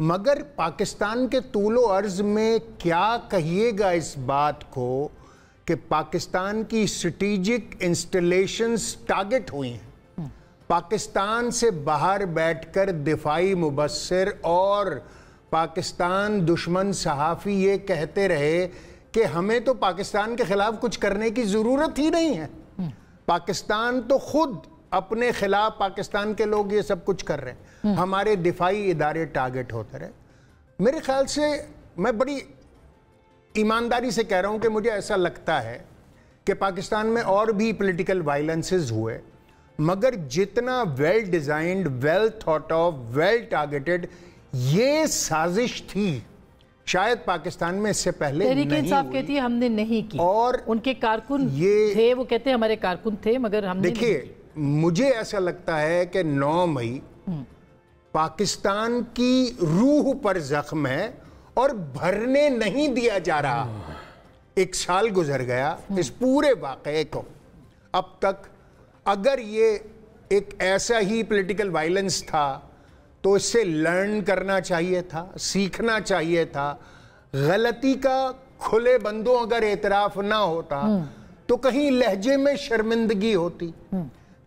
مگر پاکستان کے طول و عرض میں کیا کہیے گا اس بات کو کہ پاکستان کی اسٹریٹجک انسٹالیشنز ٹارگٹ ہوئی ہیں. پاکستان سے باہر بیٹھ کر دفاعی مبصر اور پاکستان دشمن صحافی یہ کہتے رہے کہ ہمیں تو پاکستان کے خلاف کچھ کرنے کی ضرورت ہی نہیں ہے. پاکستان تو خود اپنے خلاف پاکستان کے لوگ یہ سب کچھ کر رہے ہیں. ہمارے دفاعی ادارے ٹارگٹ ہوتے رہے. میرے خیال سے میں بڑی ایمانداری سے کہہ رہا ہوں کہ مجھے ایسا لگتا ہے کہ پاکستان میں اور بھی پولیٹیکل وائلنسز ہوئے مگر جتنا well designed, well thought of, well targeted یہ سازش تھی شاید پاکستان میں اس سے پہلے تحریک انصاف کہتی ہے ہم نے نہیں کی, اور ان کے کارکن تھے, وہ کہتے ہیں ہمارے کارکن تھے مگر ہم نے. دیکھیے مجھے ایسا لگتا ہے کہ 9 مئی پاکستان کی روح پر زخم ہے اور بھرنے نہیں دیا جا رہا. 1 سال گزر گیا اس پورے واقعے کو. اب تک اگر یہ ایک ایسا ہی پولیٹیکل وائلنس تھا تو اس سے لرن کرنا چاہیے تھا, سیکھنا چاہیے تھا. غلطی کا کھلے بندوں اگر اعتراف نہ ہوتا تو کہیں لہجے میں شرمندگی ہوتی,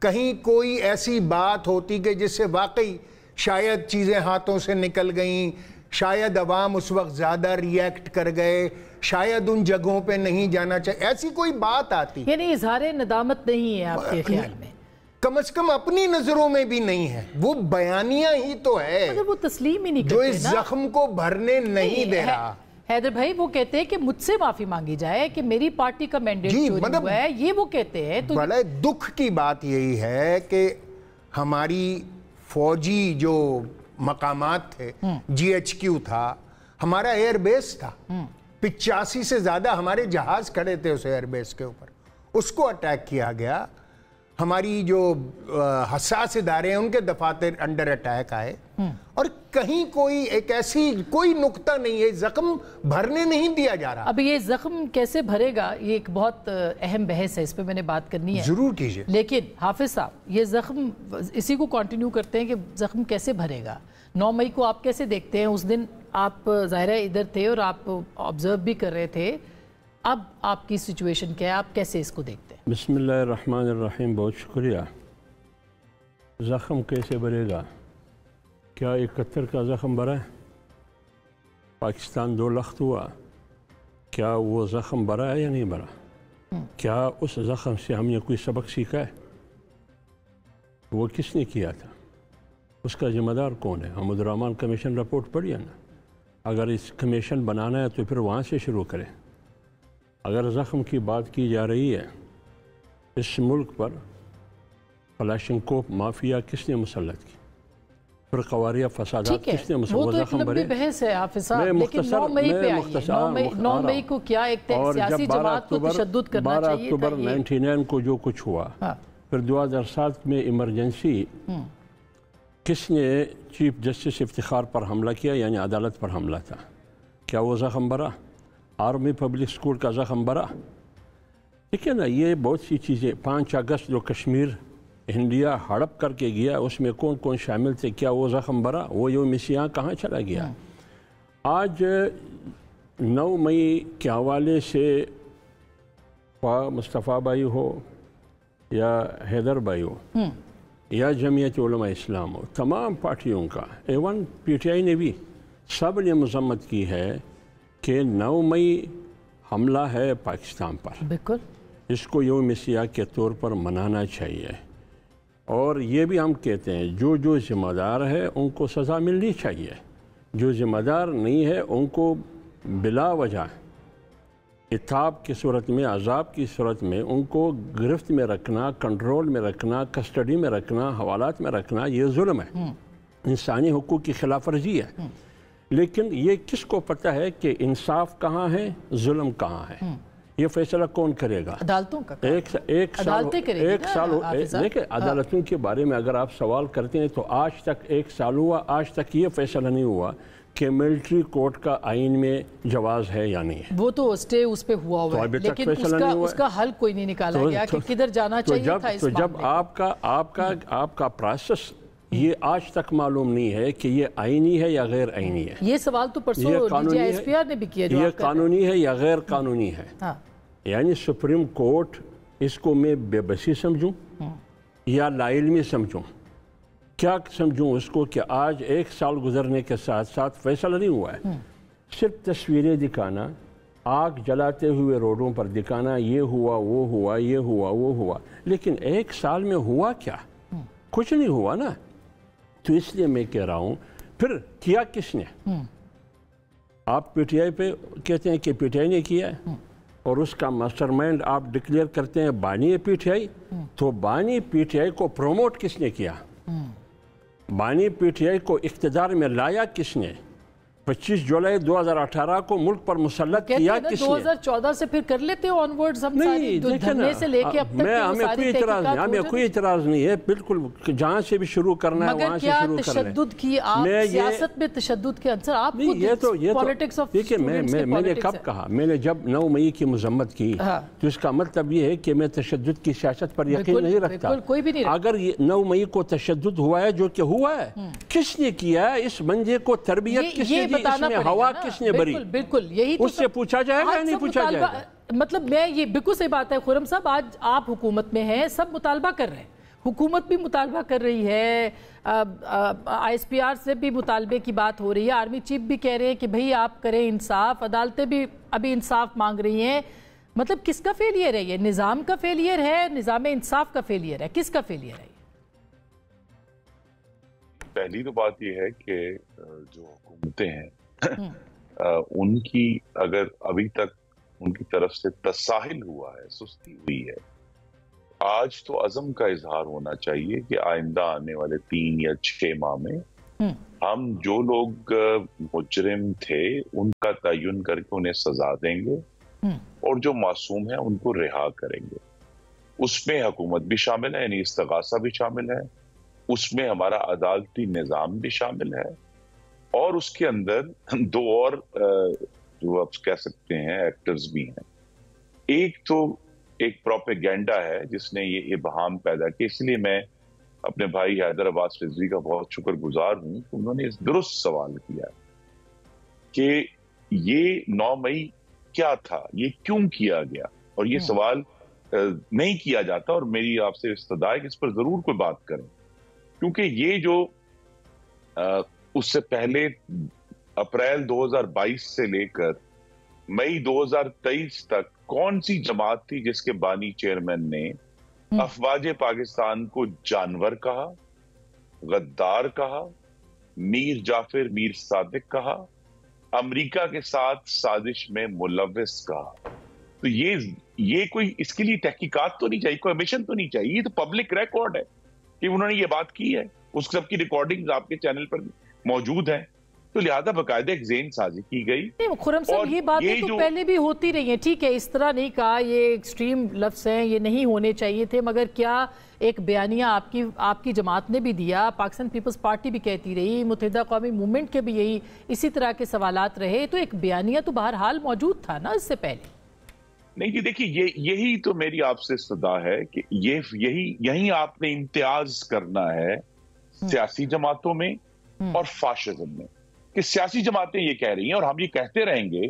کہیں کوئی ایسی بات ہوتی کہ جس سے واقعی شاید چیزیں ہاتھوں سے نکل گئیں, شاید عوام اس وقت زیادہ ریئیکٹ کر گئے, شاید ان جگہوں پہ نہیں جانا چاہیے, ایسی کوئی بات آتی. یعنی اظہار ندامت نہیں ہے آپ کے خیال میں؟ کم از کم اپنی نظروں میں بھی نہیں ہے. وہ بیانیہ ہی تو ہے مگر وہ تسلیم ہی نہیں کرتے جو اس زخم کو بھرنے نہیں دے رہا. حیدر بھائی وہ کہتے ہیں کہ مجھ سے معافی مانگی جائے کہ میری پارٹی کا مینڈیٹ چوری ہوا ہے, یہ وہ کہتے ہیں. تو بڑے دکھ کی بات یہی ہے کہ ہماری فوجی جو مقامات تھے, GHQ تھا, ہمارا ایئر بیس تھا, 85 سے زیادہ ہمارے جہاز کھڑے تھے اس ایئر بیس کے اوپر, اس کو اٹیک کیا گیا. ہماری جو حساس ادارے ہیں ان کے دفاتر انڈر اٹیک آئے, اور کہیں کوئی ایک ایسی کوئی نقطہ نہیں ہے, زخم بھرنے نہیں دیا جا رہا. اب یہ زخم کیسے بھرے گا یہ ایک بہت اہم بحث ہے, اس پہ میں نے بات کرنی ہے. ضرور کیجئے. لیکن حافظ صاحب یہ زخم اسی کو کنٹینیو کرتے ہیں کہ زخم کیسے بھرے گا. 9 مئی کو آپ کیسے دیکھتے ہیں؟ اس دن آپ ظاہرہ ادھر تھے اور آپ آبزرو بھی کر رہے تھے. اب آپ کی سچویشن کیا ہے, آپ کیسے اس کو دیکھتے ہیں؟ بسم اللہ الرحمن الرحیم. بہت شکریہ. زخم کیسے بھرے گا؟ کیا 71 کا زخم بھرا ہے؟ پاکستان 2 لخت ہوا, کیا وہ زخم بھرا ہے یا نہیں بھرا؟ کیا اس زخم سے ہم نے کوئی سبق سیکھا ہے؟ وہ کس نے کیا تھا؟ اس کا ذمہ دار کون ہے؟ حمود الرحمن کمیشن رپورٹ پڑھی ہے نا. اگر اس کمیشن بنانا ہے تو پھر وہاں سے شروع کریں. اگر زخم کی بات کی جا رہی ہے, اس ملک پر کلاشنکوف مافیا کس نے مسلط کی؟ پھر قواریہ فسادات کس نے مسلط کی؟ وہ تو ایک لمبی بحث ہے حافظ صاحب, لیکن 9 مئی پہ آئیے. 9 مئی کو کیا ایک سیاسی جماعت کو تشدد کرنا چاہیے تھا. 12 اکتوبر 99 کو جو کچھ ہوا, پھر 2007 میں ایمرجنسی, کس نے چیف جسٹس افتخار پر حملہ کیا, یعنی عدالت پر حملہ تھا. کیا وہ زخم بھرا؟ آرمی پبلک سکول کا زخم بھرا؟ ٹھیک ہے نا. یہ بہت سی چیزیں. 5 اگست جو کشمیر انڈیا ہڑپ کر کے گیا, اس میں کون کون شامل تھے, کیا وہ زخم بھرا؟ وہ یوم سیاہ کہاں چلا گیا؟ آج 9 مئی کے حوالے سے خواہ مصطفیٰ بھائی ہو یا حیدر بھائی ہو یا جمعیت علماء اسلام ہو, تمام پارٹیوں کا, ایون PTI نے بھی, سب نے مذمت کی ہے کہ 9 مئی حملہ ہے پاکستان پر. بالکل. اس کو یوم سیاہ کے طور پر منانا چاہیے. اور یہ بھی ہم کہتے ہیں جو ذمہ دار ہے ان کو سزا ملنی چاہیے, جو ذمہ دار نہیں ہے ان کو بلا وجہ عتاب کی صورت میں, عذاب کی صورت میں ان کو گرفت میں رکھنا, کنٹرول میں رکھنا, کسٹڈی میں رکھنا, حوالات میں رکھنا, یہ ظلم ہے, انسانی حقوق کی خلاف ورزی ہے. لیکن یہ کس کو پتہ ہے کہ انصاف کہاں ہے, ظلم کہاں ہے؟ یہ فیصلہ کون کرے گا؟ عدالتوں کا. ایک سال دیکھیں, عدالتوں کے بارے میں اگر آپ سوال کرتے ہیں تو آج تک 1 سال ہوا, آج تک یہ فیصلہ نہیں ہوا کہ ملٹری کورٹ کا آئین میں جواز ہے یا نہیں ہے. وہ تو اسٹے اس پہ ہوا ہوا ہے, لیکن اس کا حل کوئی نہیں نکالا گیا کہ کدھر جانا چاہیے تھا. تو جب آپ کا پروسیس یہ آج تک معلوم نہیں ہے کہ یہ آئینی ہے یا غیر آئینی ہے. یہ سوال تو پرسوں DGI نے بھی کیا. یہ قانونی ہے یا غیر قانونی ہے. یعنی سپریم کورٹ اس کو میں بے بسی سمجھوں یا لا علمی سمجھوں؟ کیا سمجھوں اس کو کہ آج 1 سال گزرنے کے ساتھ ساتھ فیصلہ نہیں ہوا ہے. صرف تصویریں دکھانا, آگ جلاتے ہوئے روڈوں پر دکھانا, یہ ہوا وہ ہوا یہ ہوا وہ ہوا, لیکن 1 سال میں ہوا کیا؟ کچھ نہیں ہوا نا. تو اس لیے میں کہہ رہا ہوں پھر کیا کس نے؟ آپ پی ٹی آئی پہ کہتے ہیں کہ پی ٹی آئی نے کیا ہے اور اس کا ماسٹر مائنڈ آپ ڈکلیئر کرتے ہیں بانی ہے پی ٹی آئی. تو بانی پی ٹی آئی کو پروموٹ کس نے کیا؟ بانی پی ٹی آئی کو اقتدار میں لایا کس نے؟ 25 جولائی 2018 کو ملک پر مسلط کیا کس نے؟ 2014 سے پھر کر لیتے ہو آنورڈز ہم ساری دھرنے سے لے کے اب تک ہمیں کوئی اعتراض نہیں, ہمیں کوئی اعتراض نہیں ہے, بالکل جہاں سے بھی شروع کرنا ہے وہاں سے شروع کر لیں. مگر کیا تشدد کی آپ سیاست میں تشدد کے عنصر آپ خود پالیٹکس آف اسٹوڈنٹس کے میں نے کب کہا؟ میں نے جب 9 مئی کی مذمت کی تو اس کا مطلب یہ ہے کہ میں تشدد کی سیاست پر یقین نہیں رکھتا. اگر 9 مئی کو تشدد ہوا ہے جو کہ ہوا ہے, کس نے کیا ہے؟ اس بندے کو تربیت کس نے دی؟ اس میں ہوا کس نے بری؟ بالکل یہی اس سے پوچھا جائے گا نہیں پوچھا جائے گا؟ مطلب میں یہ بالکل صحیح بات ہے خرم صاحب, آج آپ حکومت میں ہیں, سب مطالبہ کر رہے ہیں, حکومت بھی مطالبہ کر رہی ہے, ISPR سے بھی مطالبے کی بات ہو رہی ہے, آرمی چیف بھی کہہ رہے ہیں کہ بھئی آپ کریں انصاف, عدالتیں بھی ابھی انصاف مانگ رہی ہیں. مطلب کس کا فیلئر ہے یہ؟ نظام کا فیلئر ہے, نظام انصاف کا فیلئر ہے, کس کا فیلئر ہے؟ پہلی تو بات یہ ہے کہ جو حکومتیں ہیں ان کی اگر ابھی تک ان کی طرف سے تساہل ہوا ہے, سستی ہوئی ہے, آج تو عزم کا اظہار ہونا چاہیے کہ آئندہ آنے والے 3 یا 6 ماہ میں ہم جو لوگ مجرم تھے ان کا تعین کر کے انہیں سزا دیں گے اور جو معصوم ہیں ان کو رہا کریں گے. اس میں حکومت بھی شامل ہے, یعنی استغاثہ بھی شامل ہے, اس میں ہمارا عدالتی نظام بھی شامل ہے, اور اس کے اندر 2 اور جو آپ کہہ سکتے ہیں ایکٹرز بھی ہیں. ایک تو ایک پروپیگینڈا ہے جس نے یہ ابہام پیدا کیا, اس لیے میں اپنے بھائی حیدر عباس رضوی کا بہت شکر گزار ہوں کہ انہوں نے درست سوال کیا کہ یہ 9 مئی کیا تھا, یہ کیوں کیا گیا, اور یہ سوال نہیں کیا جاتا, اور میری آپ سے استدعا ہے کہ اس پر ضرور کوئی بات کریں, کیونکہ یہ جو اس سے پہلے اپریل 2022 سے لے کر مئی 2023 تک کون سی جماعت تھی جس کے بانی چیئرمین نے افواج پاکستان کو جانور کہا, غدار کہا, میر جعفر میر صادق کہا, امریکہ کے ساتھ سازش میں ملوث کہا؟ تو یہ کوئی اس کے لیے تحقیقات تو نہیں چاہیے, کوئی کمیشن تو نہیں چاہیے, یہ تو پبلک ریکارڈ ہے کہ انہوں نے یہ بات کی ہے, اس سب کی ریکارڈنگز آپ کے چینل پر موجود ہیں, تو لہذا باقاعدہ ایک ذہن سازی کی گئی. خرم صاحب یہ باتیں تو پہلے بھی ہوتی رہی ہیں, ٹھیک ہے اس طرح نہیں کہا, یہ ایکسٹریم لفظ ہیں, یہ نہیں ہونے چاہیے تھے, مگر کیا ایک بیانیہ آپ کی جماعت نے بھی دیا, پاکستان پیپلز پارٹی بھی کہتی رہی, متحدہ قومی موومنٹ کے بھی اسی طرح کے سوالات رہے, تو ایک بیانیہ تو بہرحال موجود تھا نا اس سے پہلے. نہیں جی دیکھیے, یہی تو میری آپ سے استدعا ہے کہ یہی آپ نے امتیاز کرنا ہے سیاسی جماعتوں میں اور فاشزم میں, کہ سیاسی جماعتیں یہ کہہ رہی ہیں اور ہم یہ کہتے رہیں گے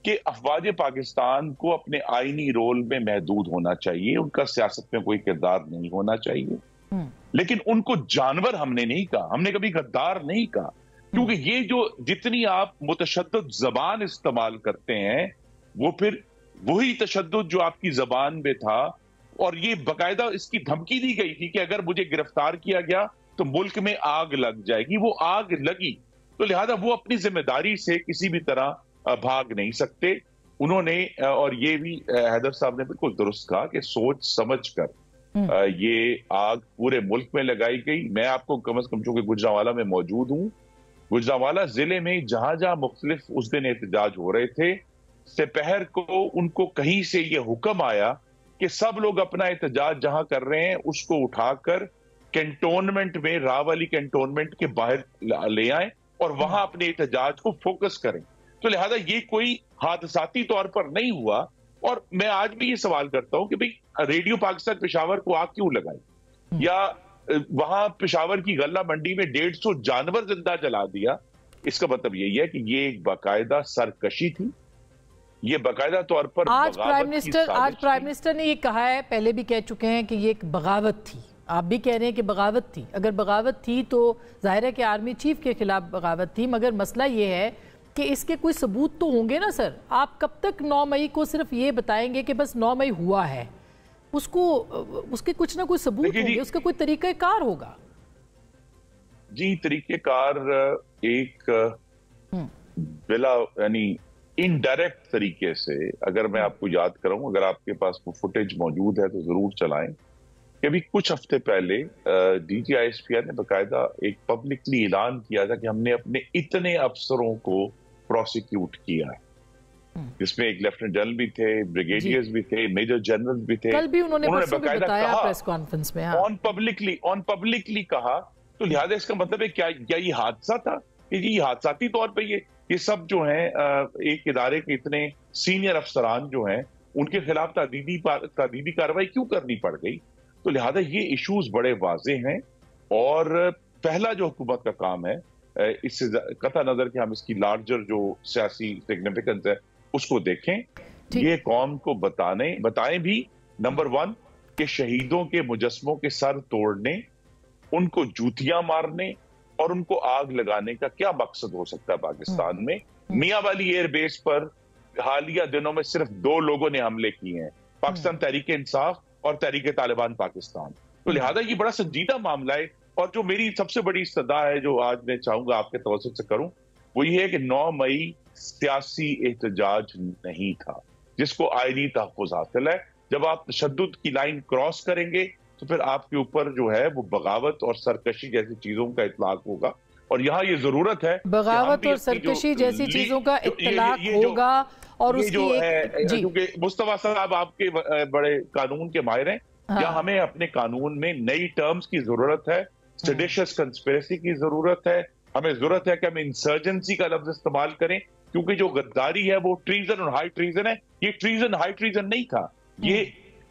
کہ افواج پاکستان کو اپنے آئینی رول میں محدود ہونا چاہیے, ان کا سیاست میں کوئی کردار نہیں ہونا چاہیے, لیکن ان کو جانور ہم نے نہیں کہا, ہم نے کبھی غدار نہیں کہا, کیونکہ یہ جو جتنی آپ متشدد زبان استعمال کرتے ہیں وہ پھر وہی تشدد جو آپ کی زبان میں تھا, اور یہ باقاعدہ اس کی دھمکی دی گئی تھی کہ اگر مجھے گرفتار کیا گیا تو ملک میں آگ لگ جائے گی, وہ آگ لگی, تو لہذا وہ اپنی ذمہ داری سے کسی بھی طرح بھاگ نہیں سکتے. انہوں نے, اور یہ بھی حیدر صاحب نے بالکل درست کہا کہ سوچ سمجھ کر یہ آگ پورے ملک میں لگائی گئی. میں آپ کو کم از کم چونکہ گجرانوالہ میں موجود ہوں, گجرانوالہ ضلع میں جہاں جہاں مختلف اس دن احتجاج ہو رہے تھے, سپہر کو ان کو کہیں سے یہ حکم آیا کہ سب لوگ اپنا احتجاج جہاں کر رہے ہیں اس کو اٹھا کر کینٹونمنٹ میں, راولی کینٹونمنٹ کے باہر لے آئیں اور وہاں اپنے احتجاج کو فوکس کریں. تو لہذا یہ کوئی حادثاتی طور پر نہیں ہوا, اور میں آج بھی یہ سوال کرتا ہوں کہ بھئی ریڈیو پاکستان پشاور کو آگ کیوں لگائی, یا وہاں پشاور کی غلہ منڈی میں 150 جانور زندہ جلا دیا، اس کا مطلب یہی ہے کہ یہ ایک باقاعدہ سرکشی تھی، یہ باقاعدہ طور پر آج پرائم منسٹر نے یہ کہا ہے، پہلے بھی کہہ چکے ہیں کہ یہ ایک بغاوت تھی، آپ بھی کہہ رہے ہیں کہ بغاوت تھی، اگر بغاوت تھی تو ظاہر ہے کہ آرمی چیف کے خلاف بغاوت تھی، مگر مسئلہ یہ ہے کہ اس کے کوئی ثبوت تو ہوں گے نا سر؟ آپ کب تک 9 مئی کو صرف یہ بتائیں گے کہ بس 9 مئی ہوا ہے؟ اس کے کچھ نہ کچھ ثبوت ہوں گے، اس کا کوئی طریقہ کار ہوگا۔ جی طریقہ کار ایک بلا یعنی انڈائریکٹ طریقے سے، اگر میں آپ کو یاد کروں، اگر آپ کے پاس وہ فوٹیج موجود ہے تو ضرور چلائیں، کہ ابھی کچھ ہفتے پہلے D G I S P R نے باقاعدہ ایک پبلکلی اعلان کیا تھا کہ ہم نے اپنے اتنے افسروں کو پروسیکیوٹ کیا ہے، جس میں ایک لیفٹنٹ جنرل بھی تھے، بریگیڈیئرز بھی تھے، میجر جنرل بھی تھے۔ کل بھی انہوں نے بتایا پریس کانفرنس میں آن پبلکلی کہا، تو لہٰذا اس کا مطلب ہے کیا یہ حادثہ تھا؟ کہ یہ حادثاتی طور پہ یہ سب جو ہیں ایک ادارے کے اتنے سینئر افسران جو ہیں ان کے خلاف تعدیبی کارروائی کیوں کرنی پڑ گئی؟ تو لہٰذا یہ ایشوز بڑے واضح ہیں، اور پہلا جو حکومت کا کام ہے، اس سے قطع نظر کہ ہم اس کی لارجر جو سیاسی سگنیفیکنس ہے اس کو دیکھیں، یہ قوم کو بتائیں بھی، نمبر 1 کہ شہیدوں کے مجسموں کے سر توڑنے، ان کو جوتیاں مارنے اور ان کو آگ لگانے کا کیا مقصد ہو سکتا ہے پاکستان میں؟ میاں والی ایئر بیس پر حالیہ دنوں میں صرف 2 لوگوں نے حملے کیے ہیں، پاکستان تحریک انصاف اور تحریک طالبان پاکستان۔ تو لہٰذا یہ بڑا سنجیدہ معاملہ ہے، اور جو میری سب سے بڑی استدعا ہے جو آج میں چاہوں گا آپ کے توسط سے کروں، وہ یہ ہے کہ 9 مئی سیاسی احتجاج نہیں تھا جس کو آئینی تحفظ حاصل ہے۔ جب آپ تشدد کی لائن کراس کریں گے تو پھر آپ کے اوپر جو ہے وہ بغاوت اور سرکشی جیسی چیزوں کا اطلاق ہوگا، اور یہاں یہ ضرورت ہے بغاوت اور سرکشی جیسی چیزوں کا اطلاق ہوگا، اور اس کی کیونکہ مصطفیٰ صاحب آپ کے بڑے قانون کے ماہر ہیں، یا ہمیں اپنے قانون میں نئی ٹرمز کی ضرورت ہے، سیڈیشس کنسپیریسی کی ضرورت ہے، ہمیں ضرورت ہے کہ ہم انسرجنسی کا لفظ استعمال کریں، کیونکہ جو غداری ہے وہ ٹریزن اور ہائی ٹریزن ہے، یہ ٹریزن ہائی ٹریزن نہیں تھا، یہ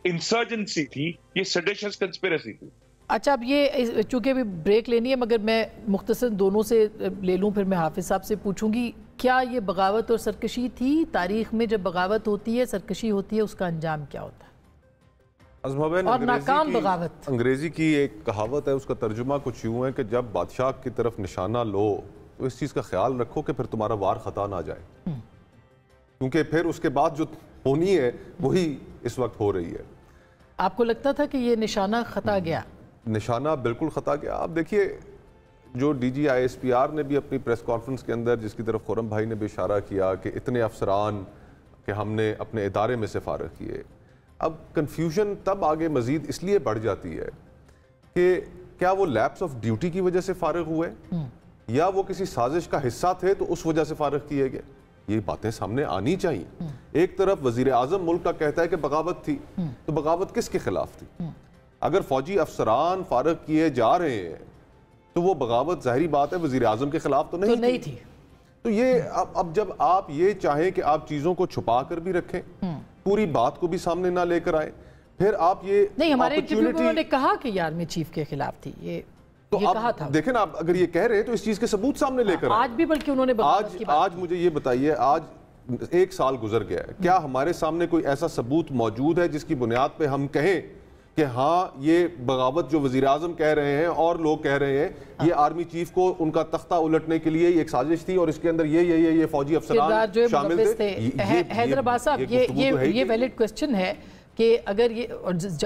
انسرجنسی تھی، یہ سیڈیشس کنسپیریسی تھی۔ اچھا، اب یہ چونکہ ابھی بریک لینی ہے، مگر میں مختصر دونوں سے لے لوں، پھر میں حافظ صاحب سے پوچھوں گی، کیا یہ بغاوت اور سرکشی تھی؟ تاریخ میں جب بغاوت ہوتی ہے، سرکشی ہوتی ہے، اس کا انجام کیا ہوتا ہے؟ اور ناکام بغاوت، انگریزی کی ایک کہاوت ہے، اس کا ترجمہ کچھ یوں ہے کہ جب بادشاہ کی طرف نشانہ لو تو اس چیز کا خیال رکھو کہ پھر تمہارا وار خطا نہ جائے، کیونکہ پھر اس کے بعد جو ہونی ہے وہی اس وقت ہو رہی ہے۔ آپ کو لگتا تھا کہ یہ نشانہ خطا گیا؟ نشانہ بالکل خطا گیا۔ آپ دیکھیے، جو D G I S P R نے بھی اپنی پریس کانفرنس کے اندر، جس کی طرف خرم بھائی نے بھی اشارہ کیا کہ اتنے افسران کہ ہم نے اپنے ادارے میں سے فارغ کیے، اب کنفیوژن تب آگے مزید اس لیے بڑھ جاتی ہے کہ کیا وہ لیپس آف ڈیوٹی کی وجہ سے فارغ ہوئے، یا وہ کسی سازش کا حصہ تھے تو اس وجہ سے فارغ کیے گئے؟ یہ باتیں سامنے آنی چاہیے۔ ایک طرف وزیر اعظم ملک کا کہتا ہے کہ بغاوت تھی، تو بغاوت کس کے خلاف تھی؟ اگر فوجی افسران فارغ کیے جا رہے ہیں تو وہ بغاوت ظاہری بات ہے وزیر اعظم کے خلاف تو نہیں تھی۔ تو یہ اب جب آپ یہ چاہیں کہ آپ چیزوں کو چھپا کر بھی رکھیں، پوری بات کو بھی سامنے نہ لے کر آئیں، پھر آپ یہ نہیں، ہمارے انٹرویو میں انہوں نے کہا کہ یہ آرمی چیف کے خلاف تھی، یہ کہا تھا۔ دیکھیں آپ اگر یہ کہہ رہے ہیں تو اس چیز کے ثبوت سامنے لے کر آج بھی، بلکہ انہوں نے بغاوت کی بات۔ آج مجھے یہ بتائیے، آج 1 سال گزر گیا ہے، کیا ہمارے سامنے کوئی ایسا ثبوت موجود ہے جس کی بنیاد پہ ہم کہیں کہ ہاں یہ بغاوت جو وزیر اعظم کہہ رہے ہیں اور لوگ کہہ رہے ہیں، یہ آرمی چیف کو ان کا تختہ الٹنے کے لیے ایک سازش تھی اور اس کے اندر یہ فوجی افسران شامل تھے؟ حیدرآباد صاحب، یہ ویلڈ کوسچن ہے کہ اگر یہ،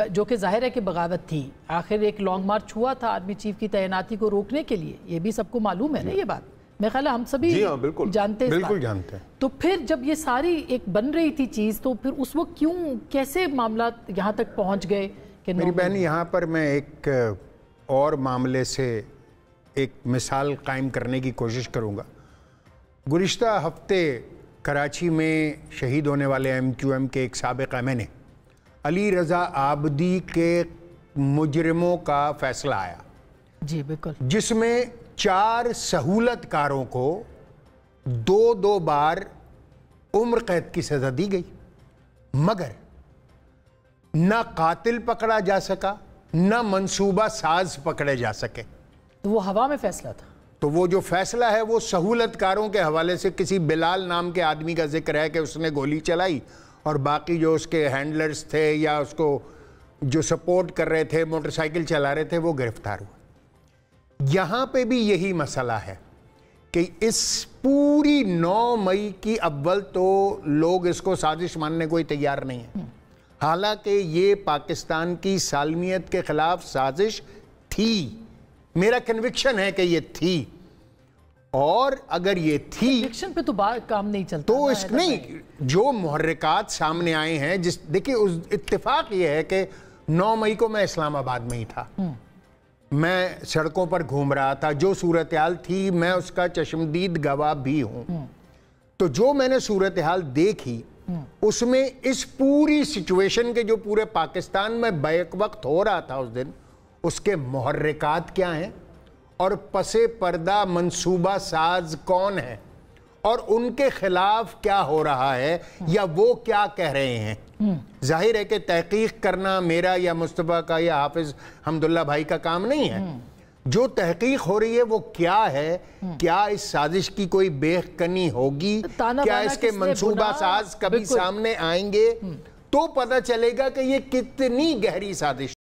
جو کہ ظاہر ہے کہ بغاوت تھی، آخر ایک لانگ مارچ ہوا تھا آرمی چیف کی تعیناتی کو روکنے کے لیے، یہ بھی سب کو معلوم ہے نا یہ بات، میرے خیال ہے ہم سبھی جانتے ہیں، بالکل جانتے ہیں۔ تو پھر جب یہ ساری ایک بن رہی تھی چیز، تو پھر اس وقت کیوں، کیسے معاملات یہاں تک پہنچ گئے؟ میری بہن، یہاں پر میں ایک اور معاملے سے ایک مثال قائم کرنے کی کوشش کروں گا۔ گزشتہ ہفتے کراچی میں شہید ہونے والے ایم کیو ایم کے ایک سابق ایم این اے علی رضا عابدی کے مجرموں کا فیصلہ آیا، جی بالکل، جس میں 4 سہولت کاروں کو 2 بار عمر قید کی سزا دی گئی، مگر نہ قاتل پکڑا جا سکا، نہ منصوبہ ساز پکڑے جا سکے. تو وہ ہوا میں فیصلہ تھا. تو وہ جو فیصلہ ہے وہ سہولت کاروں کے حوالے سے کسی بلال نام کے آدمی کا ذکر ہے کہ اس نے گولی چلائی اور باقی جو اس کے ہینڈلرز تھے یا اس کو جو سپورٹ کر رہے تھے, موٹر سائیکل چلا رہے تھے, وہ گرفتار ہوئے. یہاں پہ بھی یہی مسئلہ ہے کہ اس پوری 9 مئی کی اول تو لوگ اس کو سازش ماننے کو ہی تیار نہیں ہیں, حالانکہ یہ پاکستان کی سالمیت کے خلاف سازش تھی. میرا کنوکشن ہے کہ یہ تھی, اور اگر یہ تھی کنوکشن پہ تو کام نہیں چلتا تو اس نہیں جو محرکات سامنے آئے ہیں. دیکھیں اتفاق یہ ہے کہ 9 مئی کو میں اسلام آباد میں ہی تھا, میں سڑکوں پر گھوم رہا تھا, جو صورتحال تھی میں اس کا چشمدید گواہ بھی ہوں. تو جو میں نے صورتحال دیکھی اس میں اس پوری سچویشن کے جو پورے پاکستان میں بیک وقت ہو رہا تھا اس دن, اس کے محرکات کیا ہیں اور پس پردہ منصوبہ ساز کون ہے اور ان کے خلاف کیا ہو رہا ہے یا وہ کیا کہہ رہے ہیں. ظاہر ہے کہ تحقیق کرنا میرا یا مصطفیٰ کا یا حافظ حمداللہ بھائی کا کام نہیں ہے. جو تحقیق ہو رہی ہے وہ کیا ہے, کیا اس سازش کی کوئی بے کنی ہوگی, کیا اس کے منصوبہ ساز کبھی سامنے آئیں گے, تو پتہ چلے گا کہ یہ کتنی گہری سازش